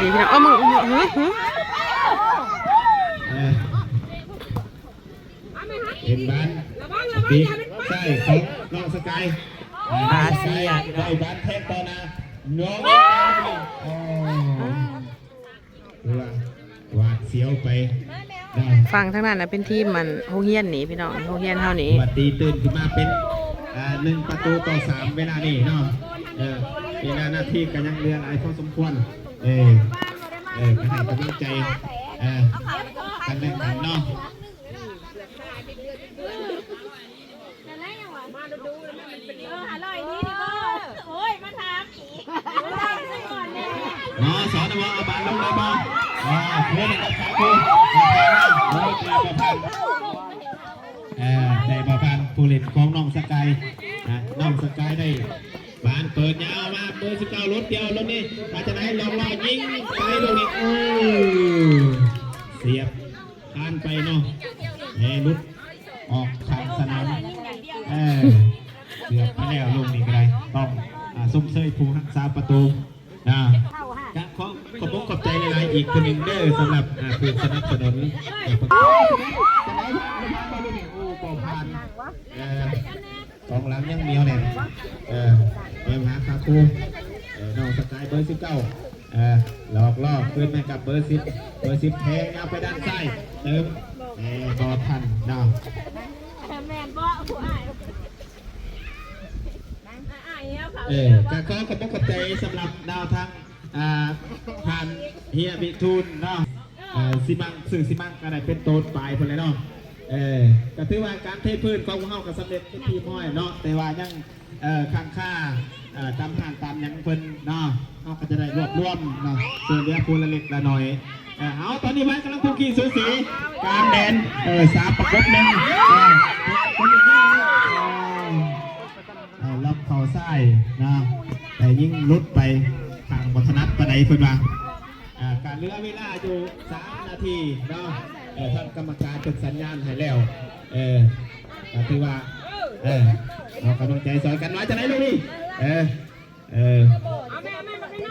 ดีพี่น้องเอามึงเห็นบ้านปีกใช่ของน้องสกายบาเซียได้บ้านแทงต่อนะน้องหวาดเสียวไปฟังทั้งนั้นนะเป็นทีมมันโฮเฮียนหนีพี่น้องโฮเฮียนเท่านี้วัดตีตื่นขึ้นมาเป็น1-3เวลานี่เนาะเวลาหน้าที่กันยังเรืออะไรพอสมควรก็ให้กำลังใจกันเล่นกันเนาะสอนว่าเอาบานลงเลยบ้างเล่นกับขาคู่ได้บอพันผู้เล่นของน้องสกายน้องสกายได้บานเปิดยาวมาเบอร์19รถเดียวรถนี้มาจากไหนลองยิงไปลูกนี้เสียบทานไปเนาะลุดออกทางสนามเสียบไปแล้วลูกนี้ก็ได้ต้องส้มเซยผู้รักษาประตูขอบใจหลายๆอีกคนหนึ่งเด้อสำหรับผู้สนับสนุนกองหลังยังเหนียวแน่นเอ็มหาคาคูน้องสกายเบอร์19หลอกล่อขึ้นไปกับเบอร์10แทงเอาไปด้านซ้ายเติมบอลทันน้องก็ขอบใจสำหรับดาวทั้งผ่านเฮียบิทูนเนาะซิมังก็ได้เป็นโตนปลายคนเลยเนาะก็ถือว่าการเทพื้นของพวกเขาก็สำเร็จที่ทีม้อยเนาะแต่ว่ายังข้างค่าตามห่างตามยังเพิ่นเนาะเขาก็จะได้รวบรวมเนาะส่วนเรือพูละเล็กละหน่อยเอาตอนนี้ไว้กำลังคุกกี้สูสีการแดน3 ประกบหนึ่งล็อกเข่าซ้ายนะแต่ยิ่งลุดไปทางวัฒนัดปะไดเพิ่นว่าการเลือกเวลาอยู่3 นาทีเนาะท่านกรรมการเป็นสัญญาณให้แล้วถือว่าเรากำลังใจสอนกันว่าจะไหนลูกนี่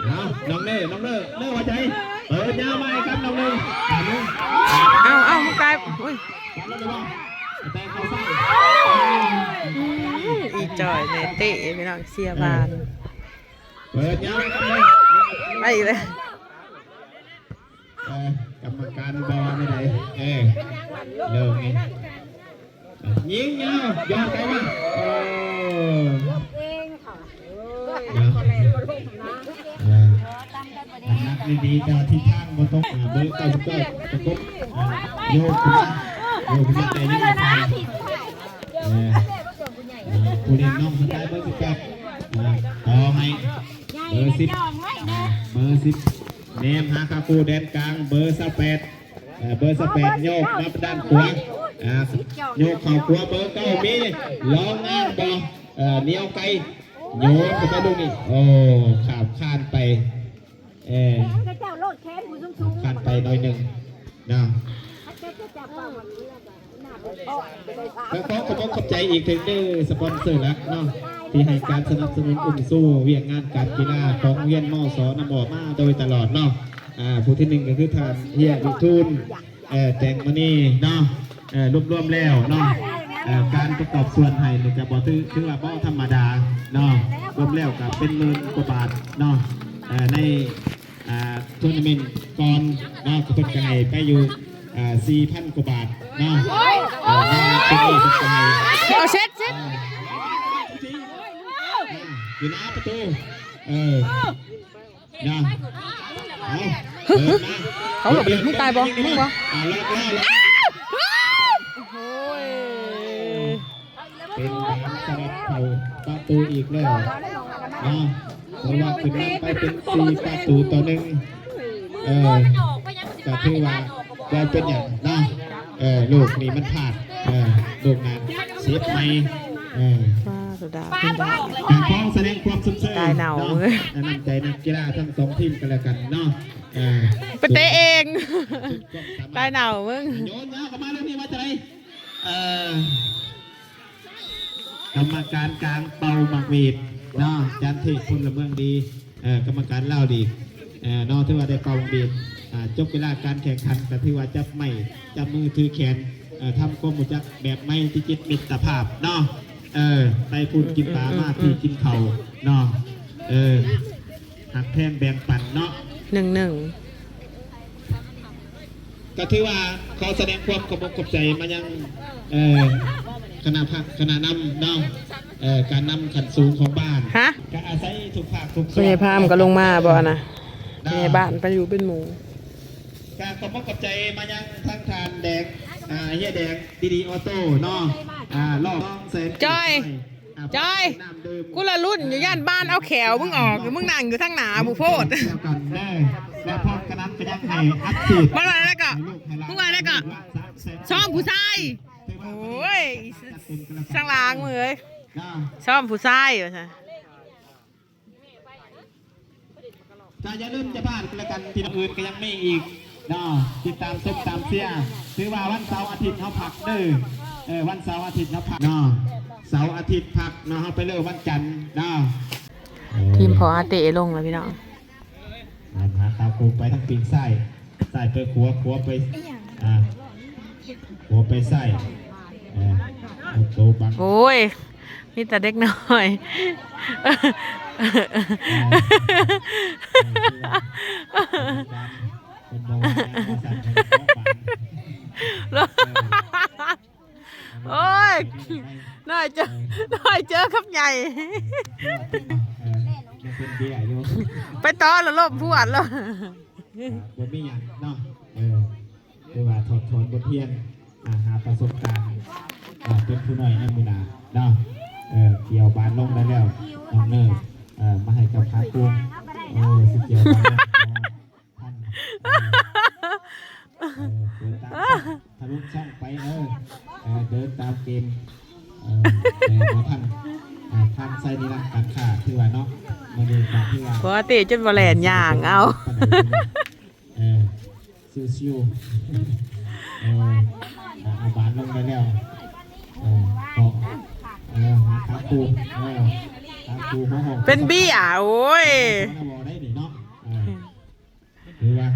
เอาน้องเน่ว่าใจเปิดยาวไปครับน้องเน่เอามึงตายอีจอยในเตะพี่น้องเสียบานเปิดยาวไปเลยกรรมการบอลไม่ได้เร็วไงยิงยาวยอดไปวะนักดีๆจะที่ทางบนโต๊ะเบอร์99ตะกุบโยกขึ้นมาแต่ยังไม่ทันผู้เล่นน้องสกายเบอร์19ต่อให้เบอร์10เนมหาคาฟูแดนกลางเบอร์18โยกนับด้านขวาโยกเข่าขวาเบอร์9มีลองงานบอเนียวไกโยกไปดูนี่โอ้ขาบข้านไปข้านไปหน่อยหนึ่งนะแล้วก็ขอบใจอีกถึงได้สปอนเซอร์แล้วเนาะที่ให้การสนับสนุนอุ้มสู้เวียงงานการกีฬาของเวียนมอสอนำบอกมาโดยตลอดเนาะผู้ที่1ก็คือทานเฮียวิทูลแต่งมานี่เนาะรวมแล้วเนาะการประกอบส่วนให้เนี่ยกับบอถือว่าบอธรรมดาเนาะรวมแล้วกับเป็น10,000 กว่าบาทเนาะในทัวร์นาเมนต์ก่อนเนาะก็เป็นไก่ไปอยู่4,000 กว่าบาทเนาะเป็นนี่เป็นไก่เอาเช็ดอยู่หน้าประตูนะเขาหลบมึงตายบ่มึงบ่เป็นการสลับเข่าประตูอีกแล้วนะเพราะว่าขึ้นไปเป็น4-1แต่ถือว่าเราเป็นอย่างนะลูกนี่มันพลาดลูกนั้นเซฟไหมฟ้องแสดงความสุขใจน้ำใจนักกีฬาทั้ง2 ทีมกันแล้วกันเนาะไปเตะเองตายหนาวมึงโยนเข้ามาเรื่องนี้มาจากไหนกรรมการกลางเป่าหมากวีดเนาะจันทิพลเมืองดีกรรมการเล่าดี นอกที่ว่าได้เป่าบีบจบเวลาการแข่งขันแต่ที่ว่าจับไม่จับมือถือแขนทำความรู้จักแบบไม่ที่จิตมิตรภาพเนาะไปพูดกินปลามาพี่กินเข่าเนาะหักแพงแบ่งปันเนาะ1-1ก็ถือว่าเขาแสดงความกบใจมายังคณะพักคณะนำเนาะการนำขันสูงของบ้านก็อาศัยถูกภาคถูกส่วน พยาพามก็ลงมาบ่นะพยาบ้านไปอยู่เป็นหมู่การกบใจมายังทั้งทานแดงเฮียแดงดีออโต้เนาะรอบเซนจอยกูละรุ่นอยู่ย่านบ้านเอาแขวมึงออกมึงนั่งอยู่ทั้งหนาบุโพดแล้วพร้อมกันนั้นก็ยังให้อัดฉีดมันอะไรแล้วก็มึงอะไรแล้วก็ช่องผู้ชายโอ้ยช่างล้างมือเลยช่องผู้ชายอยู่ใช่อย่าลืมจะบ้านกันละกันที่อื่นก็ยังไม่อีกเนาะติดตามส้มตามเสียถือว่าวันเสาร์อาทิตย์เขาผักวันเสาร์อาทิตย์เขาผักเนาะเสาร์อาทิตย์พักเนาะไปเลยวันจันทร์เนาะทีมพออาเตะลงแล้วพี่น้องหาตาคูไปทั้งปีกไส้ไปขัวไปขัวไปไส้โตบังโอ้ยนี่แต่เด็กน้อยโอ้ยน้อยเจอครับใหญ่ไปต่อแล้วลบพวดแล้วบทมีอย่างเนาะเรียกว่าถอดบทเรียนหาประสบการณ์เป็นผู้น้อยในมือหนาเนาะเกี่ยวบานลงได้แล้วน้องเนยมาให้กับพากุ้งสิเกี่ยวบานท่านเดินตามทะลุช่องไปเดินตามเกมมาท่านไซนี่ละการขาดที่ว่าเนาะมาดูการที่ว่าเพราะตีจนบอลแลนอย่างเอาซิวเอาบานลงไปแล้วหาปูเป็นบี้อ่ะโอ้ยได้ดิเนาะคือว่า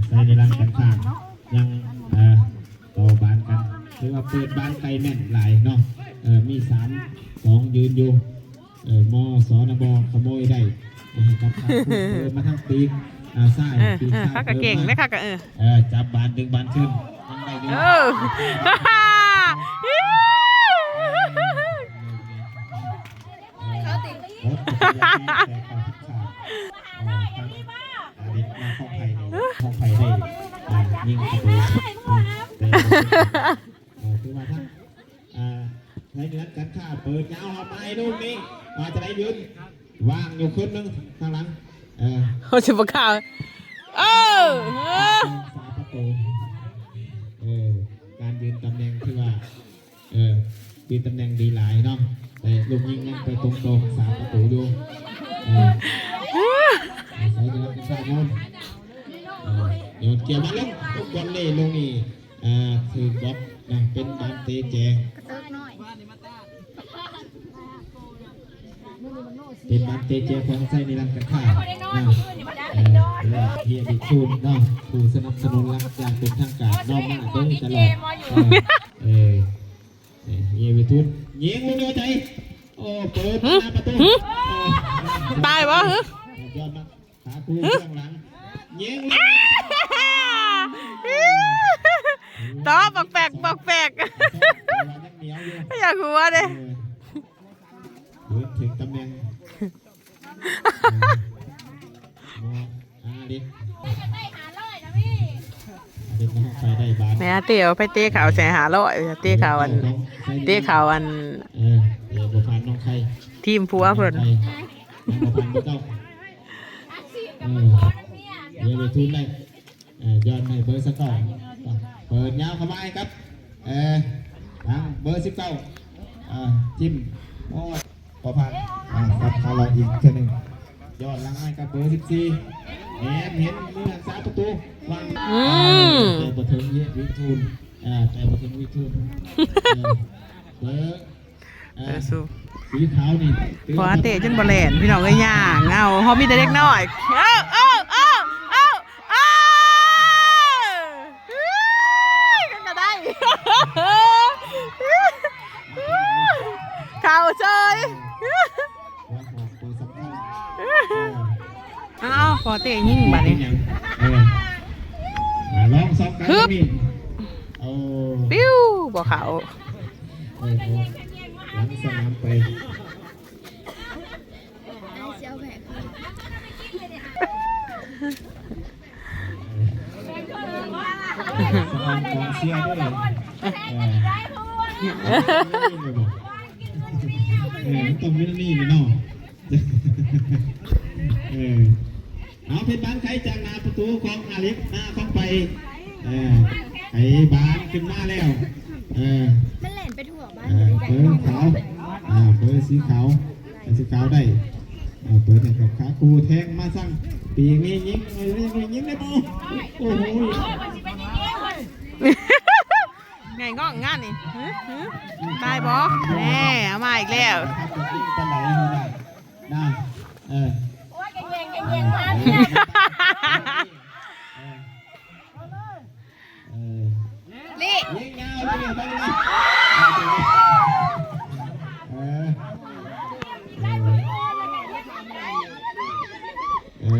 ใส่ในรังกันข้างยังต่อบานกันคือว่าเปิดบานไกลแม่นหลายเนาะมี3-2ยืนอยู่มอสอนบขโมยได้กับมาทั้งปีกซ้ายปีกซ้ายข้ากะเก่งได้ข้ากะจับบานดึงบานขึ้นยังได้เขาติดรถแต่ขาดเด็กมาห้องไผ่ได้ยิงประตูคือว่าท่านในเนื้อกันข้าเปิดยาวไปลูกนี้มาจะได้ยืนวางอยู่ขึ้นนึงข้างหลังเขาจะประกาศประตูการยืนตำแหน่งที่ว่ายืนตำแหน่งดีหลายเนาะแต่ลูกยิงยังไปตรงๆ3ประตูดูใส่เนื้อกันข้าโยนเกี่ยวมาลงลูกบอลเล่ลงนี่คือบล็อกนะเป็นบานเตะแจเป็นบานเตะแจของไซนิรันกันข้าเฮียดิคูนเนาะผู้สนับสนุนรักอย่างเป็นทางการนอกมาโดยตลอดเฮียวิทูนยิงลูกเดียวใจโอ้เปิดหน้าประตูตายวะยอดมากขาคู่ข้างหลังยิงต่อบอกแปลกอยากหัวเลยถึงตำแหน่งแม่เตี๋ยวไปเตะข่าวแสหาร้อยเตะข่าวอันทีมผัวเพิ่นเดี๋ยวไปทุนได้ย้อนให้เบอร์19เปิดยาวเข้ามาครับเบอร์19จิ้มโอ้พอผ่านครับเขาลองอีกเท่านึงย้อนหลังให้กับเบอร์14เห็นมือทางซ้ายประตูวางแต่บอถึงวิทูลแต่บอถึงวิทูลเบอร์สีขาวนี่พอเตะจนบอลแลนพี่น้องก็ย่างเงาเขามีแต่เล็กน้อย พอเตะยิ่งบัดนี้ ลองซ้อมกันมีเอา ปิ้วบ่เขา หลังสนามไปสนามกองเชียร์ด้วยต้องวินนี่เลยเนาะเอาเพชรบ้านใครจากนาประตูของอาลิฟหน้าเข้าไปไอ้บ้านขึ้นมาแล้วมันแหลนไปทั่วบ้าน เปิดขาวเปิดสีขาวสีขาวได้เปิดให้กับขาคูแทงมาสั่งปีกนี้ยิงยิงได้บ่โอ้โหไงง้องงานนี่ได้บ่แน่เอามาอีกแล้ว ยิงปลาไหลได้ลี่ยิงยาวเลยไปเลย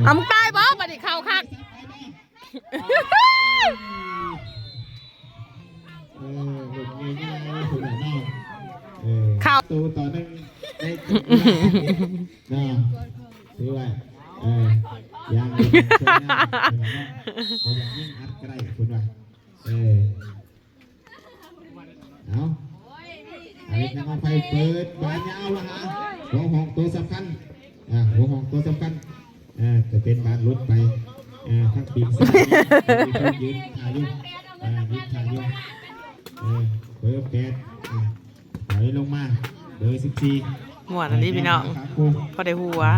เอามึงตายบ่บัดนี้เข้าคักเข้าตัวต่อหนึ่งในถือว่ายังยิ่งอัดก็ได้คุณว่าเอาอันนี้นะครับไฟเปิดบานยาวแล้วฮะหัวหอกตัวสำคัญหัวหอกตัวสำคัญจะเป็นบานลุดไปทั้งปีกซ้ายยืนถ่ายยืนถ่ายยืนเบอร์8ถอยลงมาเบอร์14ม่วนอันนี้พี่น้องพอได้ฮู้วะ